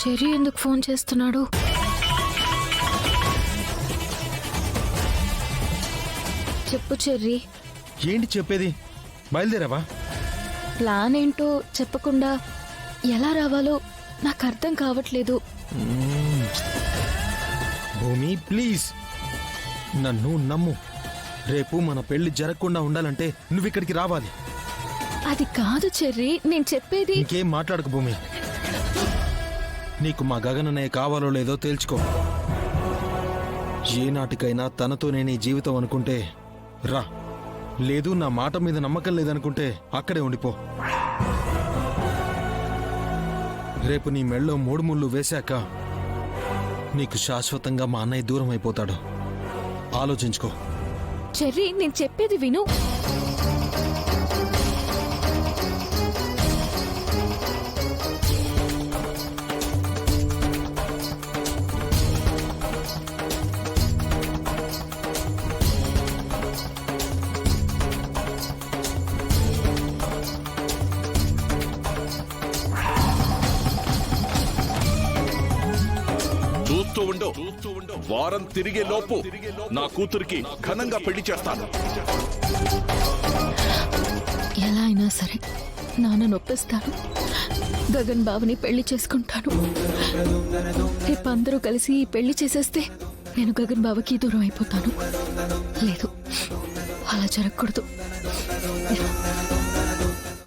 Cherry ఎందుకు phone చేస్తున్నాడు? చెప్పు చెర్రీ. ఏంటి చెప్పేది? బయలుదేరావా? ప్లాన్ ఏంటో చెప్పకుండా ఎలా రావాలో నాకు అర్థం కావట్లేదు. భూమి ప్లీజ్ నన్ను నమ్ము. రేపు మన పెళ్లి జరగకుండా ఉండాలంటే నువ్వు ఇక్కడికి రావాలి. అది కాదు చెర్రీ, నేను చెప్పేది. ఇంకేం మాట్లాడకు భూమి. నీకు మా గగనన్నయ్య కావాలో లేదో తేల్చుకో. ఏ నాటికైనా తనతోనే నీ జీవితం అనుకుంటే రా, లేదు నా మాట మీద నమ్మకం లేదనుకుంటే అక్కడే ఉండిపో. రేపు నీ మెళ్ళో 3 ముళ్ళు వేశాక నీకు శాశ్వతంగా మా అన్నయ్య దూరం అయిపోతాడు. ఆలోచించుకో. చెర్రీ, నేను చెప్పేది విను. చూస్తూ ఉండు. వారం తిరిగే లోపు నా కూతురికి ఘనంగా పెళ్లి చేస్తాను. ఎలా అయినా సరే నాన్న నొప్పిస్తాను. గగన్ బావని పెళ్లి చేసుకుంటాను. రేపు అందరూ కలిసి ఈ పెళ్లి చేసేస్తే నేను గగన్ బావకి దూరం అయిపోతాను. లేదు, అలా జరగకూడదు.